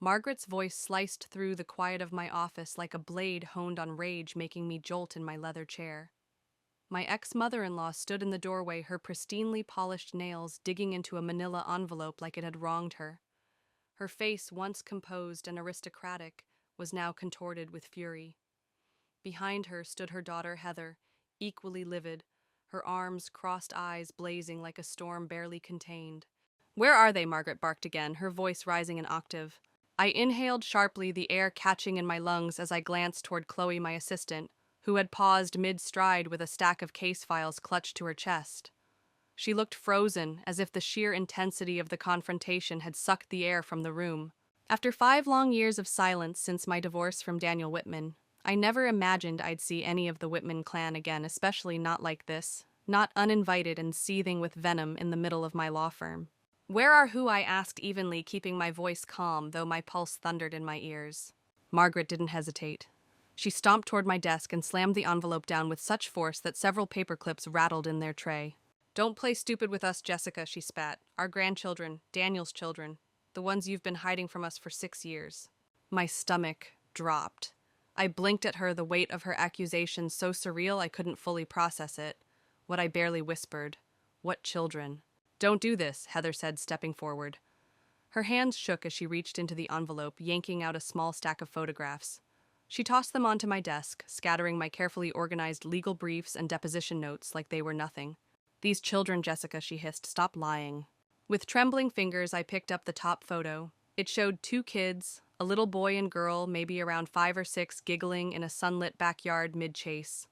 Margaret's voice sliced through the quiet of my office like a blade honed on rage, making me jolt in my leather chair. My ex-mother-in-law stood in the doorway, her pristinely polished nails digging into a manila envelope like it had wronged her. Her face, once composed and aristocratic, was now contorted with fury. Behind her stood her daughter Heather, equally livid, her arms, crossed eyes blazing like a storm barely contained. "Where are they?" Margaret barked again, her voice rising an octave. I inhaled sharply, the air catching in my lungs as I glanced toward Chloe, my assistant, who had paused mid-stride with a stack of case files clutched to her chest. She looked frozen, as if the sheer intensity of the confrontation had sucked the air from the room. After 5 long years of silence since my divorce from Daniel Whitman, I never imagined I'd see any of the Whitman clan again, especially not like this, not uninvited and seething with venom in the middle of my law firm. "Where are who?" I asked evenly, keeping my voice calm, though my pulse thundered in my ears. Margaret didn't hesitate. She stomped toward my desk and slammed the envelope down with such force that several paper clips rattled in their tray. "Don't play stupid with us, Jessica," she spat. "Our grandchildren, Daniel's children, the ones you've been hiding from us for 6 years. My stomach dropped. I blinked at her, the weight of her accusation so surreal I couldn't fully process it. What I barely whispered. "What children?" "Don't do this," Heather said, stepping forward. Her hands shook as she reached into the envelope, yanking out a small stack of photographs. She tossed them onto my desk, scattering my carefully organized legal briefs and deposition notes like they were nothing. "These children, Jessica," she hissed, "stop lying." With trembling fingers, I picked up the top photo. It showed 2 kids, a little boy and girl, maybe around 5 or 6, giggling in a sunlit backyard mid-chase.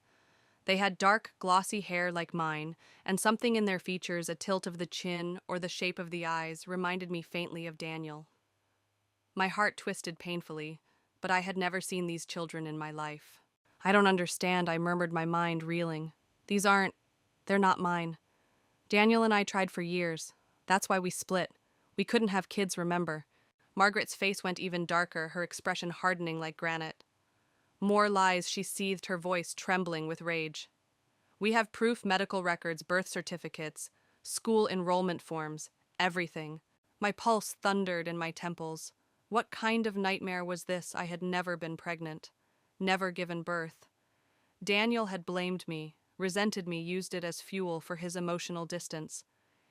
They had dark, glossy hair like mine, and something in their features, a tilt of the chin or the shape of the eyes, reminded me faintly of Daniel. My heart twisted painfully, but I had never seen these children in my life. "I don't understand," I murmured, my mind reeling. They're not mine. Daniel and I tried for years. That's why we split. We couldn't have kids, remember?" Margaret's face went even darker, her expression hardening like granite. "More lies," she seethed, her voice trembling with rage. "We have proof, medical records, birth certificates, school enrollment forms, everything." My pulse thundered in my temples. What kind of nightmare was this? I had never been pregnant, never given birth. Daniel had blamed me, resented me, used it as fuel for his emotional distance.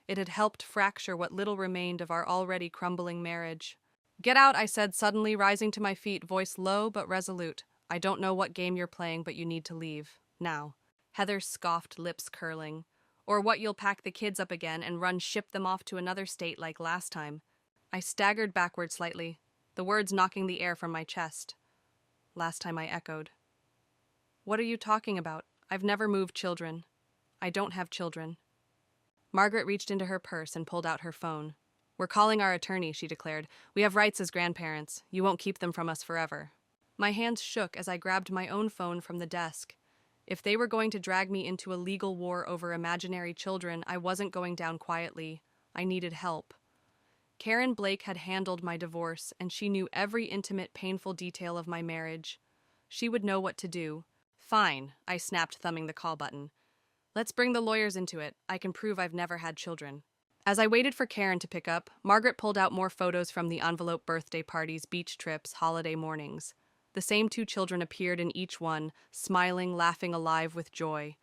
It had helped fracture what little remained of our already crumbling marriage. "Get out," I said, suddenly rising to my feet, voice low but resolute. "I don't know what game you're playing, but you need to leave. Now." Heather scoffed, lips curling. "Or what, you'll pack the kids up again and ship them off to another state like last time." I staggered backward slightly, the words knocking the air from my chest. "Last time," I echoed. "What are you talking about? I've never moved children. I don't have children." Margaret reached into her purse and pulled out her phone. "We're calling our attorney," she declared. "We have rights as grandparents. You won't keep them from us forever." My hands shook as I grabbed my own phone from the desk. If they were going to drag me into a legal war over imaginary children, I wasn't going down quietly. I needed help. Karen Blake had handled my divorce, and she knew every intimate, painful detail of my marriage. She would know what to do. "Fine," I snapped, thumbing the call button. "Let's bring the lawyers into it. I can prove I've never had children." As I waited for Karen to pick up, Margaret pulled out more photos from the envelope: birthday parties, beach trips, holiday mornings. The same 2 children appeared in each one, smiling, laughing, alive with joy.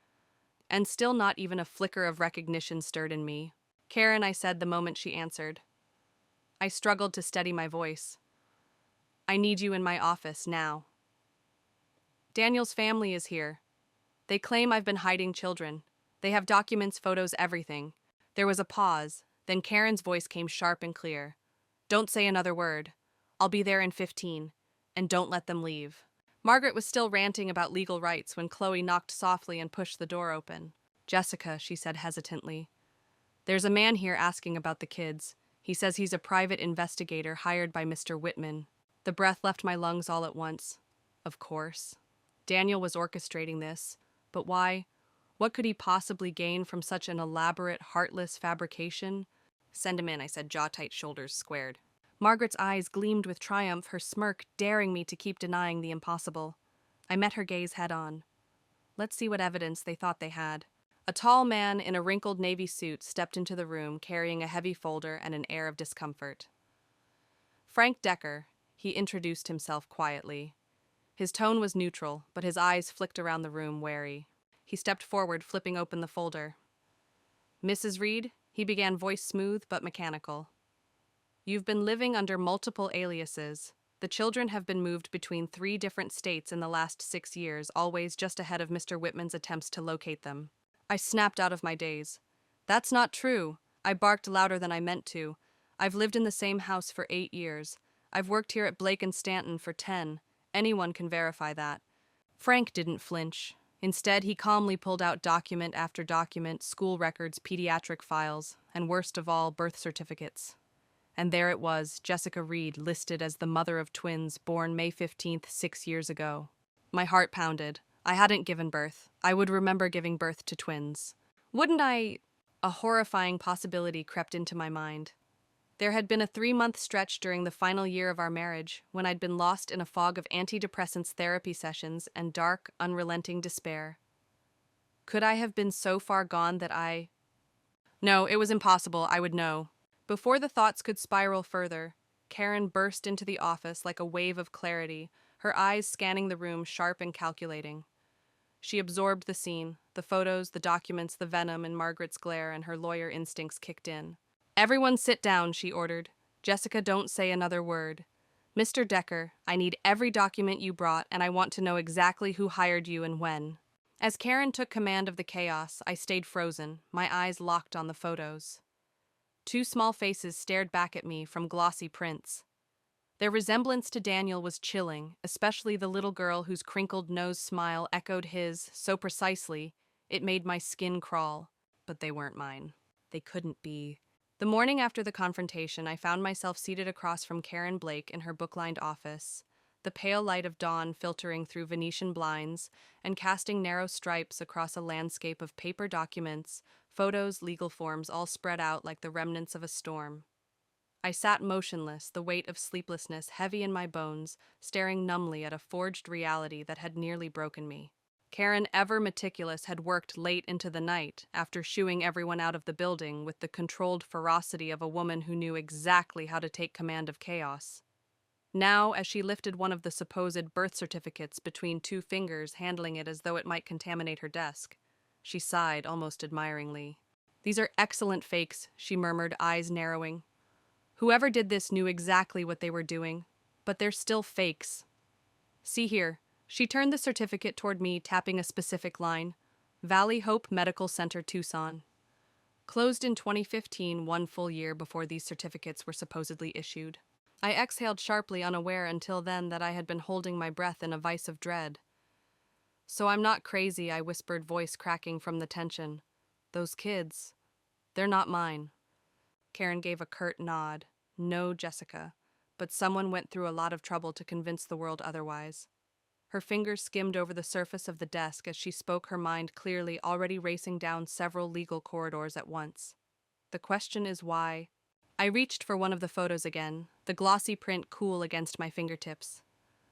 And still not even a flicker of recognition stirred in me. "Karen," I said the moment she answered. I struggled to steady my voice. "I need you in my office, now." "Daniel's family is here. They claim I've been hiding children. They have documents, photos, everything." There was a pause, then Karen's voice came sharp and clear. "Don't say another word. I'll be there in 15, and don't let them leave." Margaret was still ranting about legal rights when Chloe knocked softly and pushed the door open. "Jessica," she said hesitantly, "there's a man here asking about the kids. He says he's a private investigator hired by Mr. Whitman." The breath left my lungs all at once. Of course. Daniel was orchestrating this. But why? What could he possibly gain from such an elaborate, heartless fabrication? "Send him in," I said, jaw-tight, shoulders squared. Margaret's eyes gleamed with triumph, her smirk daring me to keep denying the impossible. I met her gaze head-on. Let's see what evidence they thought they had. A tall man in a wrinkled navy suit stepped into the room, carrying a heavy folder and an air of discomfort. "Frank Decker, he introduced himself quietly. His tone was neutral, but his eyes flicked around the room, wary. He stepped forward, flipping open the folder. "Mrs. Reed," he began, voice smooth but mechanical. "You've been living under multiple aliases. The children have been moved between 3 different states in the last 6 years, always just ahead of Mr. Whitman's attempts to locate them." I snapped out of my daze. "That's not true." I barked louder than I meant to. "I've lived in the same house for 8 years. I've worked here at Blake and Stanton for 10. Anyone can verify that." Frank didn't flinch. Instead, he calmly pulled out document after document, school records, pediatric files, and worst of all, birth certificates. And there it was, Jessica Reed, listed as the mother of twins, born May 15th, 6 years ago. My heart pounded. I hadn't given birth. I would remember giving birth to twins. Wouldn't I? A horrifying possibility crept into my mind. There had been a 3-month stretch during the final year of our marriage when I'd been lost in a fog of antidepressants therapy sessions and dark, unrelenting despair. Could I have been so far gone that I... No, it was impossible. I would know. Before the thoughts could spiral further, Karen burst into the office like a wave of clarity, her eyes scanning the room, sharp and calculating. She absorbed the scene, the photos, the documents, the venom in Margaret's glare, and her lawyer instincts kicked in. "Everyone sit down," she ordered. "Jessica, don't say another word. Mr. Decker, I need every document you brought, and I want to know exactly who hired you and when." As Karen took command of the chaos, I stayed frozen, my eyes locked on the photos. 2 small faces stared back at me from glossy prints. Their resemblance to Daniel was chilling, especially the little girl whose crinkled nose smile echoed his so precisely it made my skin crawl. But they weren't mine. They couldn't be. The morning after the confrontation, I found myself seated across from Karen Blake in her book-lined office, the pale light of dawn filtering through Venetian blinds and casting narrow stripes across a landscape of paper documents, photos, legal forms, all spread out like the remnants of a storm. I sat motionless, the weight of sleeplessness heavy in my bones, staring numbly at a forged reality that had nearly broken me. Karen, ever meticulous, had worked late into the night, after shooing everyone out of the building with the controlled ferocity of a woman who knew exactly how to take command of chaos. Now, as she lifted one of the supposed birth certificates between 2 fingers, handling it as though it might contaminate her desk, she sighed almost admiringly. "These are excellent fakes," she murmured, eyes narrowing. "Whoever did this knew exactly what they were doing, but they're still fakes. See here." She turned the certificate toward me, tapping a specific line. "Valley Hope Medical Center, Tucson. Closed in 2015, 1 full year before these certificates were supposedly issued." I exhaled sharply, unaware until then that I had been holding my breath in a vice of dread. "So I'm not crazy," I whispered, voice cracking from the tension. "Those kids, they're not mine." Karen gave a curt nod. "No, Jessica, but someone went through a lot of trouble to convince the world otherwise." Her fingers skimmed over the surface of the desk as she spoke, her mind clearly, already racing down several legal corridors at once. "The question is why?" I reached for one of the photos again, the glossy print cool against my fingertips.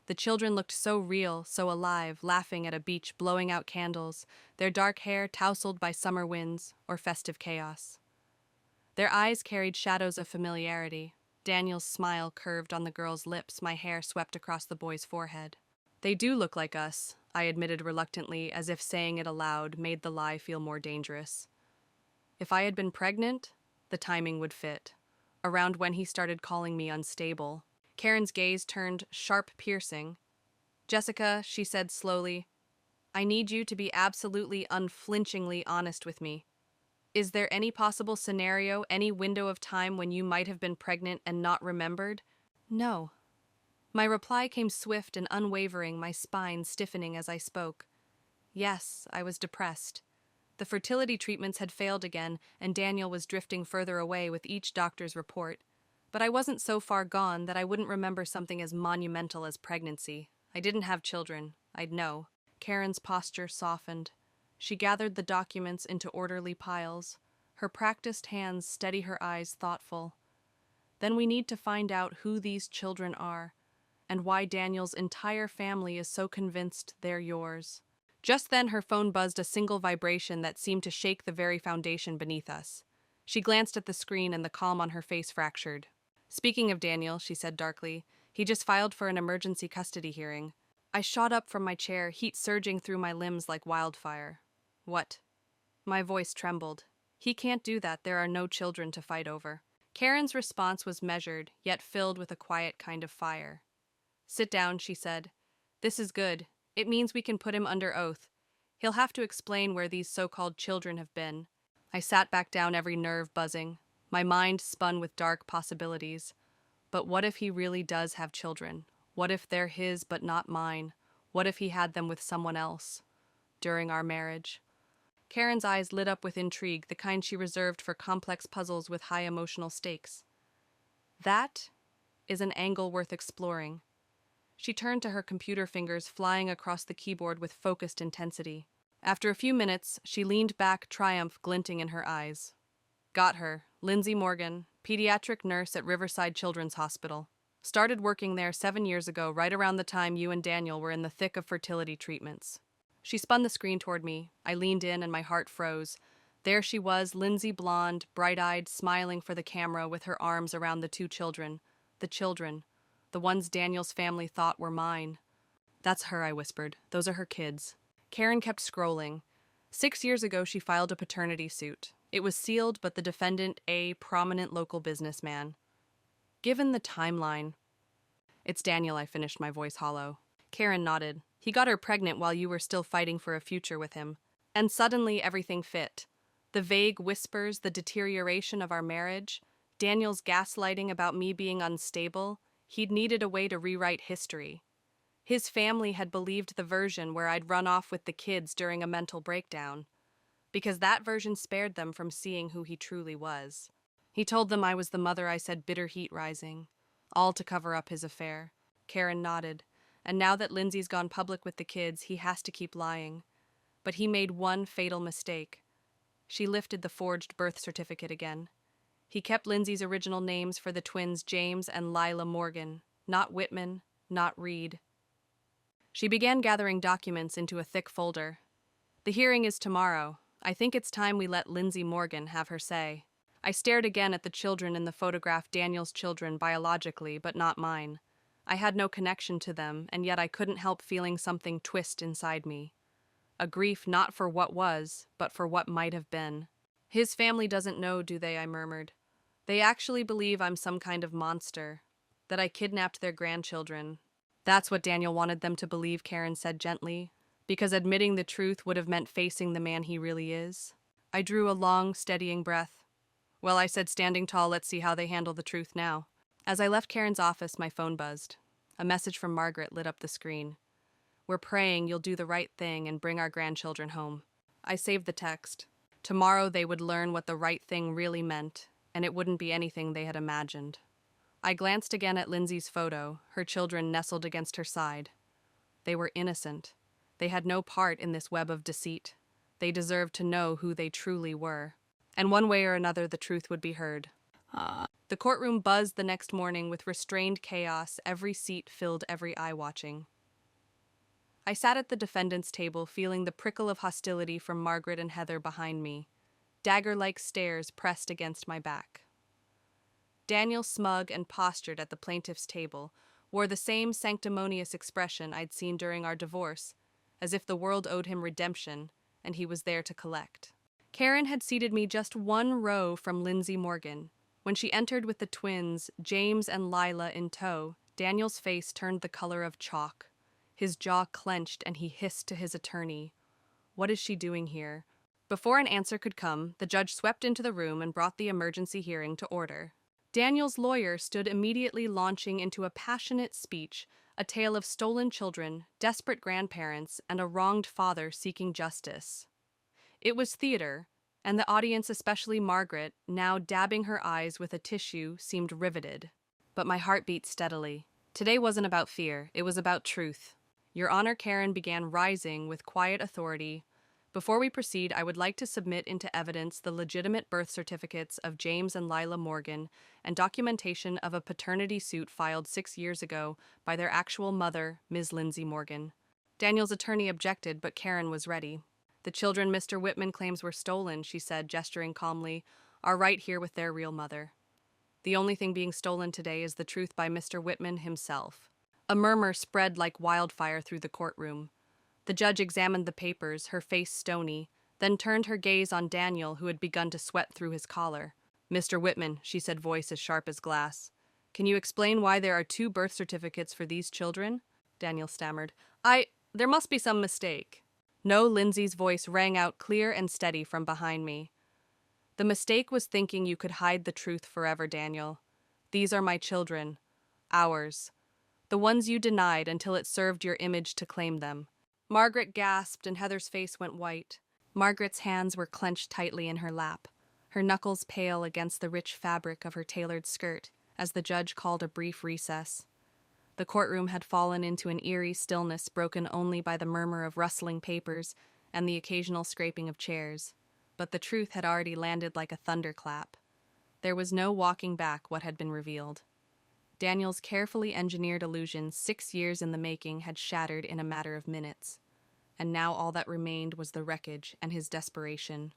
The children looked so real, so alive, laughing at a beach, blowing out candles, their dark hair tousled by summer winds or festive chaos. Their eyes carried shadows of familiarity. Daniel's smile curved on the girl's lips, my hair swept across the boy's forehead. "They do look like us," I admitted reluctantly, as if saying it aloud made the lie feel more dangerous. If I had been pregnant, the timing would fit, around when he started calling me unstable. Karen's gaze turned sharp, piercing. "Jessica," she said slowly, "I need you to be absolutely, unflinchingly honest with me. Is there any possible scenario, any window of time when you might have been pregnant and not remembered?" "No." My reply came swift and unwavering, my spine stiffening as I spoke. Yes, I was depressed. The fertility treatments had failed again, and Daniel was drifting further away with each doctor's report. But I wasn't so far gone that I wouldn't remember something as monumental as pregnancy. I didn't have children. I'd know. Karen's posture softened. She gathered the documents into orderly piles, her practiced hands steady, her eyes thoughtful. "Then we need to find out who these children are, and why Daniel's entire family is so convinced they're yours." Just then her phone buzzed, a single vibration that seemed to shake the very foundation beneath us. She glanced at the screen and the calm on her face fractured. "Speaking of Daniel," she said darkly, He just filed for an emergency custody hearing. I shot up from my chair, heat surging through my limbs like wildfire. What? My voice trembled. He can't do that, there are no children to fight over. Karen's response was measured, yet filled with a quiet kind of fire. Sit down, she said. This is good. It means we can put him under oath. He'll have to explain where these so-called children have been. I sat back down, every nerve buzzing. My mind spun with dark possibilities. But what if he really does have children? What if they're his but not mine? What if he had them with someone else? During our marriage? Karen's eyes lit up with intrigue, the kind she reserved for complex puzzles with high emotional stakes. That is an angle worth exploring. She turned to her computer, fingers flying across the keyboard with focused intensity. After a few minutes, she leaned back, triumph glinting in her eyes. Got her. Lindsay Morgan, pediatric nurse at Riverside Children's Hospital. Started working there 7 years ago, right around the time you and Daniel were in the thick of fertility treatments. She spun the screen toward me. I leaned in and my heart froze. There she was, Lindsay, blonde, bright-eyed, smiling for the camera with her arms around the two children. The children. The ones Daniel's family thought were mine. That's her, I whispered. Those are her kids. Karen kept scrolling. 6 years ago, she filed a paternity suit. It was sealed, but the defendant, a prominent local businessman. Given the timeline... It's Daniel, I finished, my voice hollow. Karen nodded. He got her pregnant while you were still fighting for a future with him. And suddenly everything fit. The vague whispers, the deterioration of our marriage, Daniel's gaslighting about me being unstable. He'd needed a way to rewrite history. His family had believed the version where I'd run off with the kids during a mental breakdown, because that version spared them from seeing who he truly was. He told them I was the mother, I said, bitter heat rising, all to cover up his affair. Karen nodded. And now that Lindsay's gone public with the kids, he has to keep lying. But he made one fatal mistake. She lifted the forged birth certificate again. He kept Lindsay's original names for the twins James and Lila Morgan, not Whitman, not Reed. She began gathering documents into a thick folder. The hearing is tomorrow. I think it's time we let Lindsay Morgan have her say. I stared again at the children in the photograph, Daniel's children biologically, but not mine. I had no connection to them, and yet I couldn't help feeling something twist inside me. A grief not for what was, but for what might have been. His family doesn't know, do they? I murmured. They actually believe I'm some kind of monster, that I kidnapped their grandchildren. That's what Daniel wanted them to believe, Karen said gently, because admitting the truth would have meant facing the man he really is. I drew a long, steadying breath. Well, I said, standing tall, let's see how they handle the truth now. As I left Karen's office, my phone buzzed. A message from Margaret lit up the screen. We're praying you'll do the right thing and bring our grandchildren home. I saved the text. Tomorrow they would learn what the right thing really meant, and it wouldn't be anything they had imagined. I glanced again at Lindsay's photo, her children nestled against her side. They were innocent. They had no part in this web of deceit. They deserved to know who they truly were. And one way or another, the truth would be heard. The courtroom buzzed the next morning with restrained chaos, every seat filled, every eye watching. I sat at the defendant's table, feeling the prickle of hostility from Margaret and Heather behind me, dagger-like stares pressed against my back. Daniel, smug and postured at the plaintiff's table, wore the same sanctimonious expression I'd seen during our divorce, as if the world owed him redemption, and he was there to collect. Karen had seated me just one row from Lindsay Morgan. When she entered with the twins, James and Lila, in tow, Daniel's face turned the color of chalk. His jaw clenched and he hissed to his attorney, "What is she doing here?" Before an answer could come, the judge swept into the room and brought the emergency hearing to order. Daniel's lawyer stood immediately, launching into a passionate speech, a tale of stolen children, desperate grandparents, and a wronged father seeking justice. It was theater, and the audience, especially Margaret, now dabbing her eyes with a tissue, seemed riveted. But my heart beat steadily. Today wasn't about fear, it was about truth. Your Honor, Karen began rising with quiet authority. Before we proceed, I would like to submit into evidence the legitimate birth certificates of James and Lila Morgan and documentation of a paternity suit filed 6 years ago by their actual mother, Ms. Lindsay Morgan. Daniel's attorney objected, but Karen was ready. The children Mr. Whitman claims were stolen, she said, gesturing calmly, are right here with their real mother. The only thing being stolen today is the truth by Mr. Whitman himself. A murmur spread like wildfire through the courtroom. The judge examined the papers, her face stony, then turned her gaze on Daniel, who had begun to sweat through his collar. "Mr. Whitman," she said, voice as sharp as glass, "can you explain why there are two birth certificates for these children?" Daniel stammered. There must be some mistake." No, Lindsay's voice rang out clear and steady from behind me. "The mistake was thinking you could hide the truth forever, Daniel. These are my children. Ours. The ones you denied until it served your image to claim them." Margaret gasped and Heather's face went white. Margaret's hands were clenched tightly in her lap, her knuckles pale against the rich fabric of her tailored skirt, as the judge called a brief recess. The courtroom had fallen into an eerie stillness broken only by the murmur of rustling papers and the occasional scraping of chairs. But the truth had already landed like a thunderclap. There was no walking back what had been revealed. Daniel's carefully engineered illusion, 6 years in the making, had shattered in a matter of minutes. And now all that remained was the wreckage and his desperation.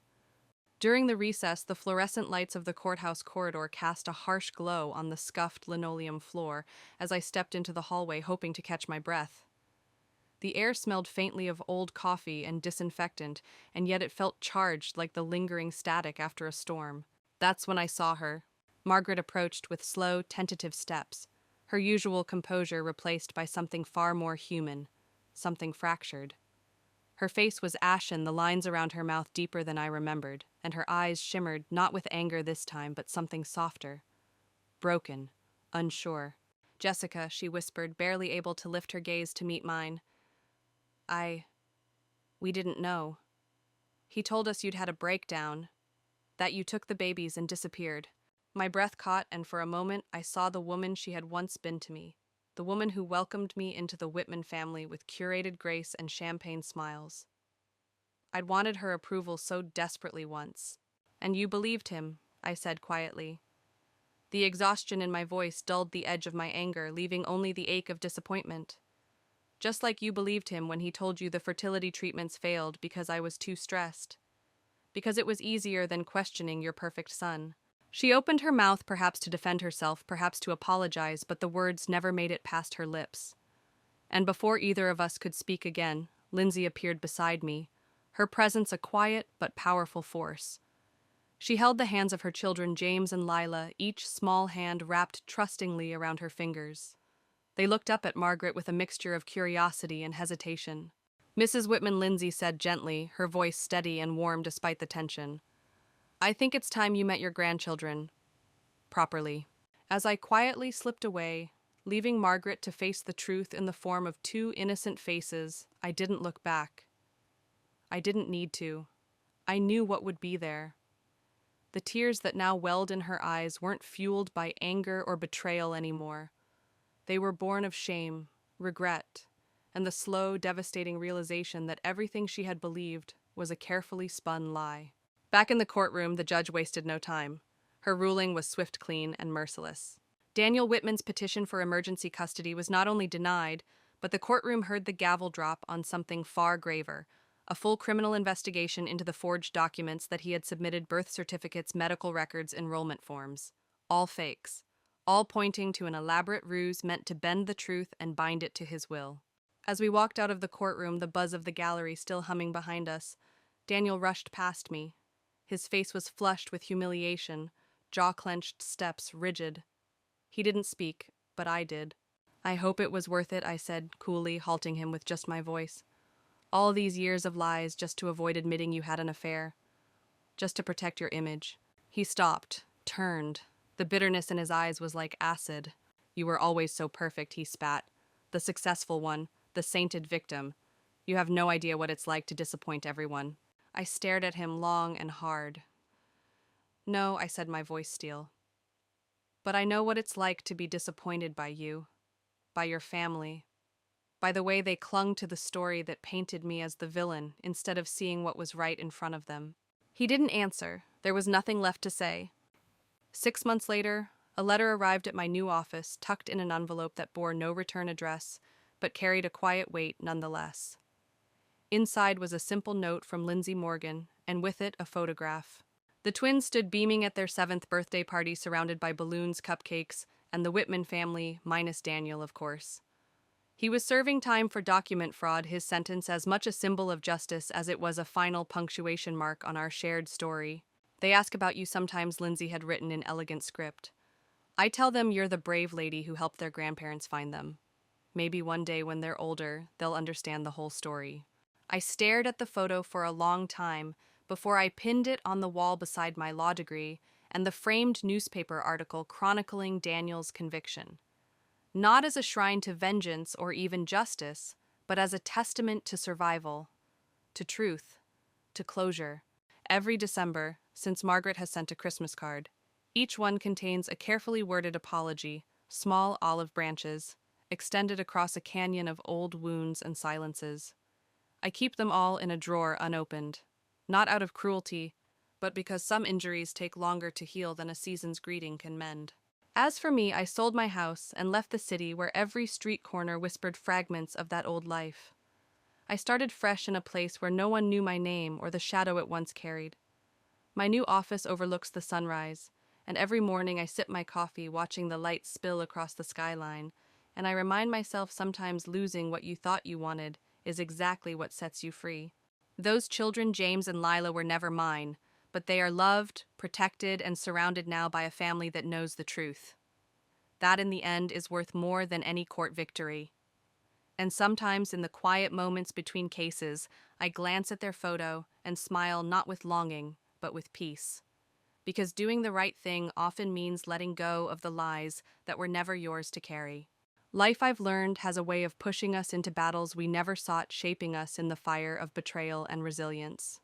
During the recess, the fluorescent lights of the courthouse corridor cast a harsh glow on the scuffed linoleum floor as I stepped into the hallway, hoping to catch my breath. The air smelled faintly of old coffee and disinfectant, and yet it felt charged like the lingering static after a storm. That's when I saw her. Margaret approached with slow, tentative steps, her usual composure replaced by something far more human, something fractured. Her face was ashen, the lines around her mouth deeper than I remembered, and her eyes shimmered not with anger this time, but something softer. Broken, unsure. "Jessica," she whispered, barely able to lift her gaze to meet mine. We didn't know. He told us you'd had a breakdown, that you took the babies and disappeared." My breath caught, and for a moment I saw the woman she had once been to me, the woman who welcomed me into the Whitman family with curated grace and champagne smiles. I'd wanted her approval so desperately once. "And you believed him," I said quietly. The exhaustion in my voice dulled the edge of my anger, leaving only the ache of disappointment. "Just like you believed him when he told you the fertility treatments failed because I was too stressed. Because it was easier than questioning your perfect son." She opened her mouth, perhaps to defend herself, perhaps to apologize, but the words never made it past her lips. And before either of us could speak again, Lindsay appeared beside me, her presence a quiet but powerful force. She held the hands of her children, James and Lila, each small hand wrapped trustingly around her fingers. They looked up at Margaret with a mixture of curiosity and hesitation. "Mrs. Whitman," Lindsay said gently, her voice steady and warm despite the tension, "I think it's time you met your grandchildren. Properly." As I quietly slipped away, leaving Margaret to face the truth in the form of two innocent faces, I didn't look back. I didn't need to. I knew what would be there. The tears that now welled in her eyes weren't fueled by anger or betrayal anymore. They were born of shame, regret, and the slow, devastating realization that everything she had believed was a carefully spun lie. Back in the courtroom, the judge wasted no time. Her ruling was swift, clean, and merciless. Daniel Whitman's petition for emergency custody was not only denied, but the courtroom heard the gavel drop on something far graver, a full criminal investigation into the forged documents that he had submitted: birth certificates, medical records, enrollment forms. All fakes, all pointing to an elaborate ruse meant to bend the truth and bind it to his will. As we walked out of the courtroom, the buzz of the gallery still humming behind us, Daniel rushed past me. His face was flushed with humiliation, jaw-clenched, steps rigid. He didn't speak, but I did. "I hope it was worth it," I said, coolly, halting him with just my voice. "All these years of lies just to avoid admitting you had an affair. Just to protect your image." He stopped, turned. The bitterness in his eyes was like acid. "You were always so perfect," he spat. "The successful one, the sainted victim. You have no idea what it's like to disappoint everyone." I stared at him long and hard. "No," I said, my voice steel. "But I know what it's like to be disappointed by you, by your family, by the way they clung to the story that painted me as the villain instead of seeing what was right in front of them." He didn't answer. There was nothing left to say. 6 months later, a letter arrived at my new office, tucked in an envelope that bore no return address, but carried a quiet weight nonetheless. Inside was a simple note from Lindsay Morgan, and with it a photograph. The twins stood beaming at their 7th birthday party surrounded by balloons, cupcakes, and the Whitman family, minus Daniel, of course. He was serving time for document fraud, his sentence as much a symbol of justice as it was a final punctuation mark on our shared story. They ask about you sometimes, Lindsay had written in elegant script. I tell them you're the brave lady who helped their grandparents find them. Maybe one day when they're older, they'll understand the whole story. I stared at the photo for a long time before I pinned it on the wall beside my law degree and the framed newspaper article chronicling Daniel's conviction. Not as a shrine to vengeance or even justice, but as a testament to survival, to truth, to closure. Every December, since Margaret has sent a Christmas card, each one contains a carefully worded apology, small olive branches, extended across a canyon of old wounds and silences. I keep them all in a drawer unopened, not out of cruelty, but because some injuries take longer to heal than a season's greeting can mend. As for me, I sold my house and left the city where every street corner whispered fragments of that old life. I started fresh in a place where no one knew my name or the shadow it once carried. My new office overlooks the sunrise, and every morning I sip my coffee watching the light spill across the skyline, and I remind myself sometimes losing what you thought you wanted is exactly what sets you free. Those children, James and Lila, were never mine, but they are loved, protected, and surrounded now by a family that knows the truth. That, in the end, is worth more than any court victory. And sometimes, in the quiet moments between cases, I glance at their photo and smile not with longing, but with peace. Because doing the right thing often means letting go of the lies that were never yours to carry. Life, I've learned, has a way of pushing us into battles we never sought, shaping us in the fire of betrayal and resilience.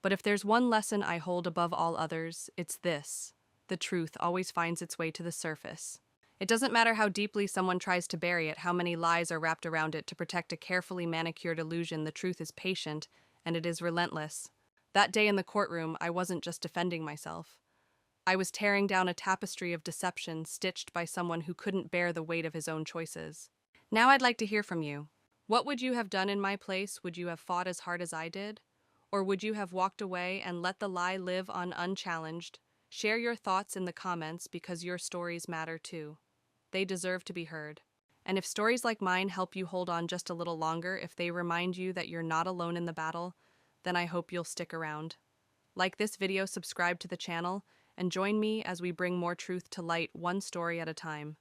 But if there's one lesson I hold above all others, it's this: the truth always finds its way to the surface. It doesn't matter how deeply someone tries to bury it, how many lies are wrapped around it to protect a carefully manicured illusion. The truth is patient, and it is relentless. That day in the courtroom, I wasn't just defending myself. I was tearing down a tapestry of deception stitched by someone who couldn't bear the weight of his own choices. Now I'd like to hear from you. What would you have done in my place? Would you have fought as hard as I did? Or would you have walked away and let the lie live on unchallenged? Share your thoughts in the comments because your stories matter too. They deserve to be heard. And if stories like mine help you hold on just a little longer, if they remind you that you're not alone in the battle, then I hope you'll stick around. Like this video, subscribe to the channel, and join me as we bring more truth to light, one story at a time.